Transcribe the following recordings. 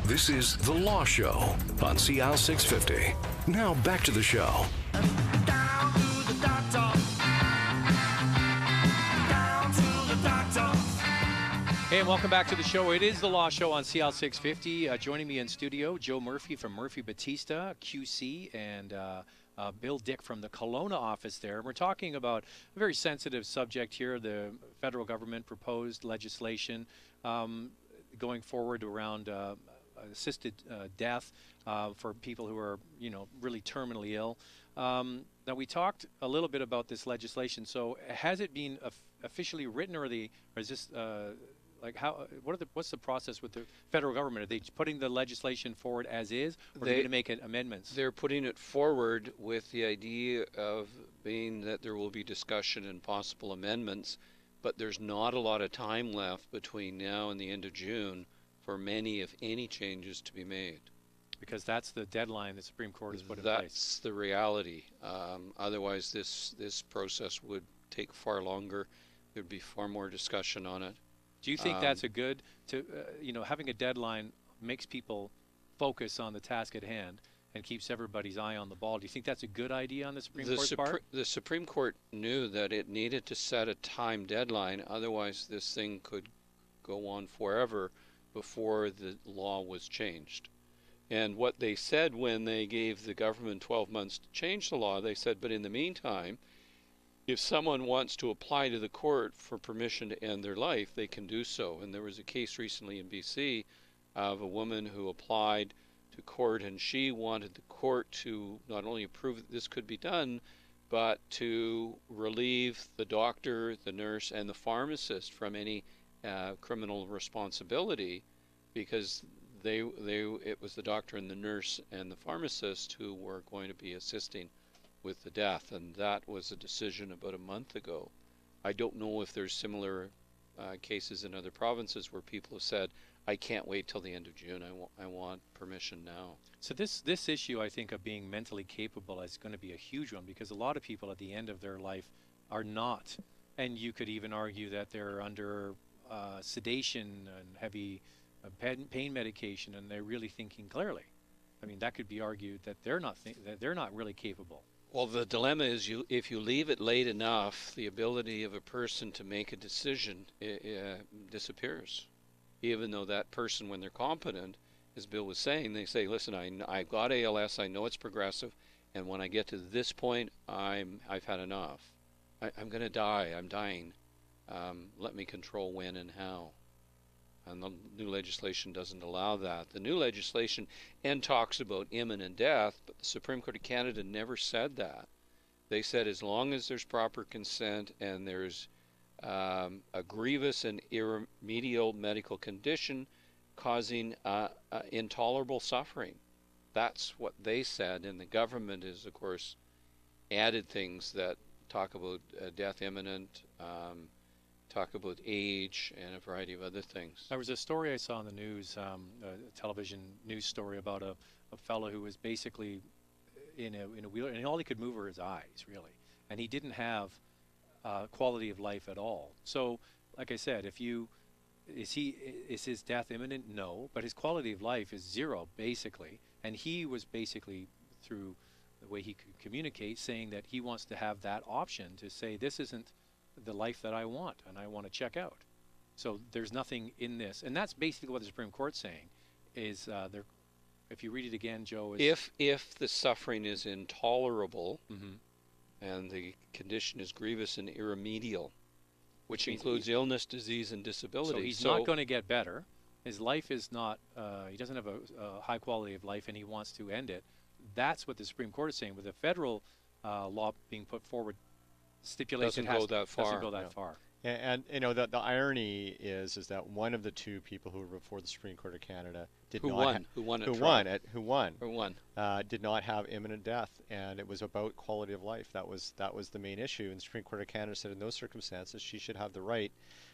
This is The Law Show on CL 650. Now back to the show. Down to the doctor. Down to the doctor. Hey, and welcome back to the show. It is The Law Show on CL 650. Joining me in studio, Joe Murphy from MurphyBattista, QC, and Bill Dick from the Kelowna office there. We're talking about a very sensitive subject here, the federal government proposed legislation going forward around assisted death for people who are, really terminally ill. Now, we talked a little bit about this legislation. So has it been officially written, or is this what's the process with the federal government? Are they putting the legislation forward as is, or are they going to make amendments? They're putting it forward with the idea of being that there will be discussion and possible amendments, but there's not a lot of time left between now and the end of June for many, if any, changes to be made. Because that's the deadline the Supreme Court has put in place. That's the reality. Otherwise, this process would take far longer. There'd be far more discussion on it. Do you think that's a good, having a deadline makes people focus on the task at hand and keeps everybody's eye on the ball? Do you think that's a good idea on the Supreme Court's part? The Supreme Court knew that it needed to set a time deadline. Otherwise, this thing could go on forever before the law was changed. And what they said when they gave the government 12 months to change the law, they said, but in the meantime, if someone wants to apply to the court for permission to end their life, they can do so. And there was a case recently in BC of a woman who applied to court, and she wanted the court to not only approve that this could be done, but to relieve the doctor, the nurse, and the pharmacist from any criminal responsibility, because it was the doctor and the nurse and the pharmacist who were going to be assisting with the death, and that was a decision about a month ago. I don't know if there's similar cases in other provinces where people have said, I can't wait till the end of June, I want permission now. So this issue, I think, of being mentally capable is going to be a huge one, because a lot of people at the end of their life are not, and you could even argue that they're under sedation and heavy pain medication, and they're really thinking clearly. I mean, that could be argued that they're not really capable. Well, the dilemma is if you leave it late enough, the ability of a person to make a decision disappears. Even though that person, when they're competent, as Bill was saying, they say, listen, I've got ALS, I know it's progressive, and when I get to this point, I've had enough. I'm going to die, I'm dying. Let me control when and how. And the new legislation doesn't allow that. The new legislation talks about imminent death, but the Supreme Court of Canada never said that. They said as long as there's proper consent and there's a grievous and irremediable medical condition causing intolerable suffering. That's what they said, and the government has, of course, added things that talk about death imminent, talk about age, and a variety of other things. There was a story I saw on the news, a television news story about a fellow who was basically in a wheelchair, and all he could move were his eyes, really, and he didn't have quality of life at all. So, like I said, is his death imminent? No, but his quality of life is zero, basically, and he was basically, through the way he could communicate, saying that he wants to have that option to say, this isn't the life that I want, and I want to check out. So there's nothing in this, and that's basically what the Supreme Court's saying. Is if you read it again, Joe, is if the suffering is intolerable, and the condition is grievous and irremediable, which includes illness, disease, and disability. So he's not going to get better. His life is not. He doesn't have a high quality of life, and he wants to end it. That's what the Supreme Court is saying. With the federal law being put forward, stipulates doesn't go that far. And the irony is that one of the two people who were before the Supreme Court of Canada did not have imminent death, and it was about quality of life. That was the main issue. And the Supreme Court of Canada said in those circumstances she should have the right,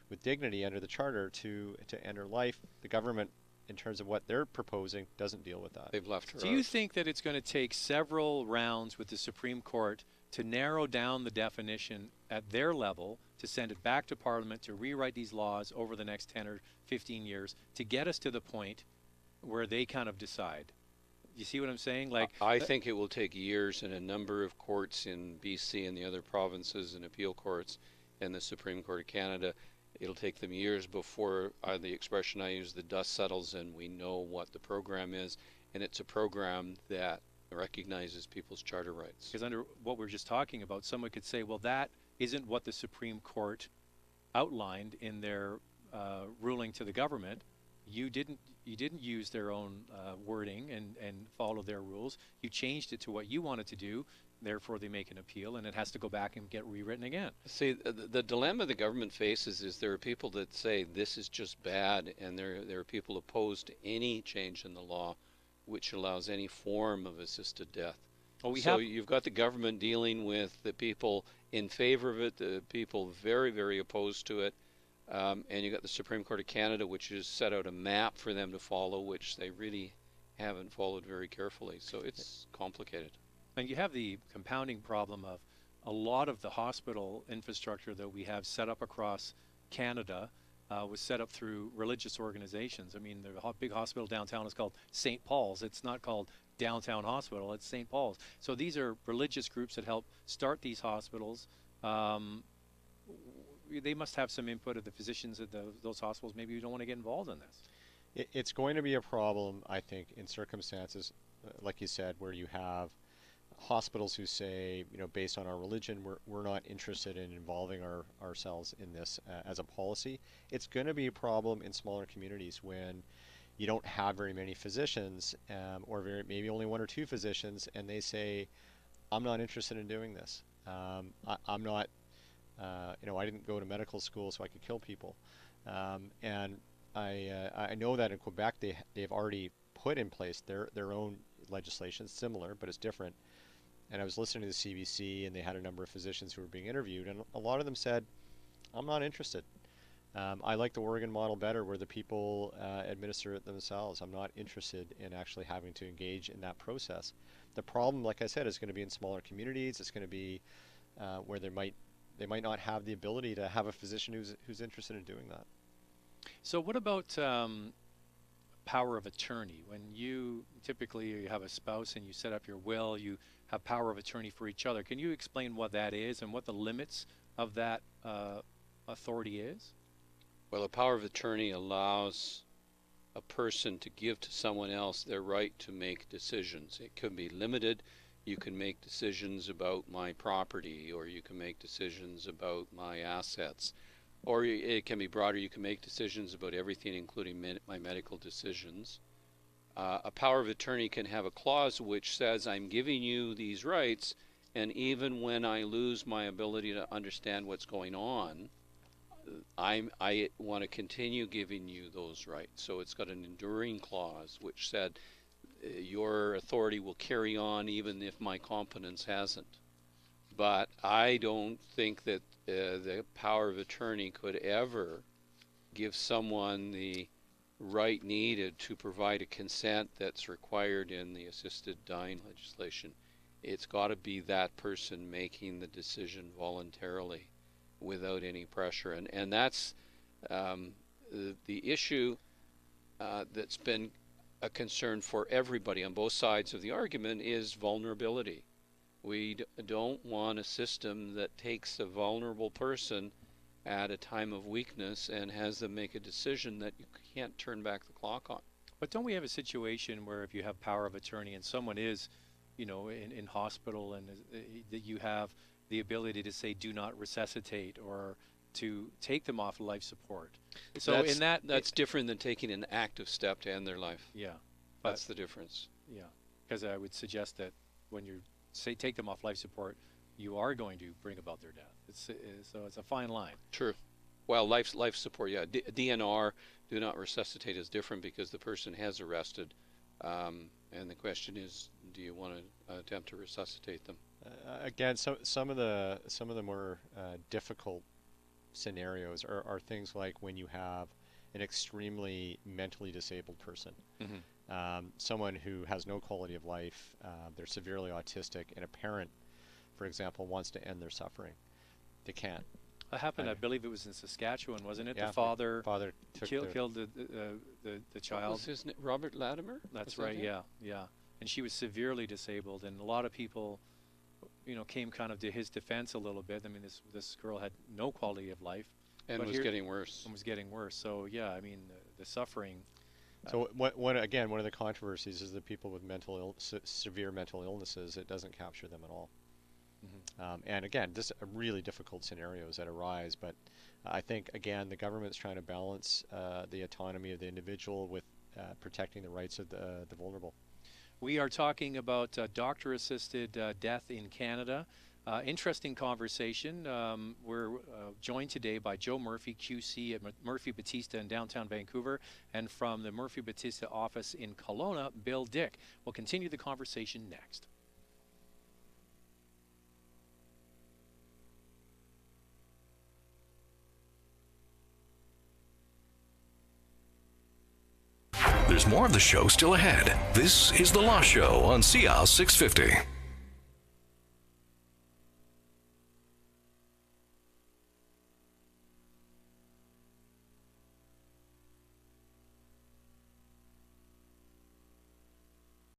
with dignity under the Charter, to end her life. The government, in terms of what they're proposing, doesn't deal with that. They've left her out. Do you think that it's going to take several rounds with the Supreme Court to narrow down the definition at their level, to send it back to Parliament, to rewrite these laws over the next 10 or 15 years, to get us to the point where they kind of decide. You see what I'm saying? Like, I think it will take years in a number of courts in BC and the other provinces and appeal courts and the Supreme Court of Canada. It'll take them years before the expression I use, the dust settles and we know what the program is. And it's a program that recognizes people's charter rights. because under what we're just talking about, someone could say, well, that isn't what the Supreme Court outlined in their ruling to the government. You didn't use their own wording and follow their rules. You changed it to what you wanted to do. Therefore, they make an appeal, and it has to go back and get rewritten again. See, the dilemma the government faces is there are people that say this is just bad, and there are people opposed to any change in the law which allows any form of assisted death. Well, So you've got the government dealing with the people in favor of it, the people very, very opposed to it, and you've got the Supreme Court of Canada, which has set out a map for them to follow, which they really haven't followed very carefully. So it's complicated. And you have the compounding problem of a lot of the hospital infrastructure that we have set up across Canada was set up through religious organizations. I mean, the big hospital downtown is called St. Paul's. It's not called Downtown Hospital, it's St. Paul's. So these are religious groups that help start these hospitals. They must have some input of the physicians at those hospitals. Maybe you don't want to get involved in this. It's going to be a problem, I think, in circumstances, like you said, where you have hospitals who say, based on our religion, we're not interested in involving ourselves in this as a policy. It's going to be a problem in smaller communities when you don't have very many physicians, or maybe only one or two physicians, and they say, I'm not interested in doing this. I'm not, I didn't go to medical school so I could kill people. And I know that in Quebec they've already put in place their own legislation, similar, but it's different. And I was listening to the CBC, and they had a number of physicians who were being interviewed, and a lot of them said, I'm not interested. I like the Oregon model better, where the people administer it themselves. I'm not interested in actually having to engage in that process. The problem, like I said, is going to be in smaller communities. It's going to be where they might not have the ability to have a physician who's interested in doing that. So what about power of attorney? When you have a spouse and you set up your will, you have power of attorney for each other. Can you explain what that is and what the limits of that authority is? Well, a power of attorney allows a person to give to someone else their right to make decisions. It could be limited. You can make decisions about my property, or you can make decisions about my assets. Or it can be broader. You can make decisions about everything, including my medical decisions. A power of attorney can have a clause which says, I'm giving you these rights, and even when I lose my ability to understand what's going on, I want to continue giving you those rights. So it's got an enduring clause which said, your authority will carry on even if my competence hasn't. But I don't think that the power of attorney could ever give someone the right needed to provide a consent that's required in the assisted dying legislation. It's got to be that person making the decision voluntarily without any pressure. And that's the issue that's been a concern for everybody on both sides of the argument is vulnerability. We don't want a system that takes a vulnerable person at a time of weakness and has them make a decision that you can't turn back the clock on. But don't we have a situation where if you have power of attorney and someone is, in hospital, and that you have the ability to say do not resuscitate or to take them off life support? So that's different than taking an active step to end their life. Yeah, that's the difference. Yeah, because I would suggest that when you say take them off life support, you are going to bring about their death. So it's a fine line. True. Well, life support, yeah. DNR, do not resuscitate, is different because the person has arrested, and the question is, do you want to attempt to resuscitate them? Again, some of the more difficult scenarios are things like when you have an extremely mentally disabled person, someone who has no quality of life, they're severely autistic, and a parent, for example, wants to end their suffering. They can't. That happened, I believe it was in Saskatchewan, wasn't it? Yeah, the father took killed the What child. was his name? Robert Latimer? That's Was that right, him? yeah. And she was severely disabled, and a lot of people, came kind of to his defense a little bit. I mean, this girl had no quality of life. And but was getting worse. And was getting worse. So, yeah, I mean, the suffering. So one of the controversies is that people with severe mental illnesses, it doesn't capture them at all. And again, this are really difficult scenarios that arise, but I think, again, the government's trying to balance the autonomy of the individual with protecting the rights of the vulnerable. We are talking about doctor-assisted death in Canada. Interesting conversation. We're joined today by Joe Murphy, QC at MurphyBattista in downtown Vancouver, and from the MurphyBattista office in Kelowna, Bill Dick. We'll continue the conversation next. There's more of the show still ahead. This is The Law Show on CL 650.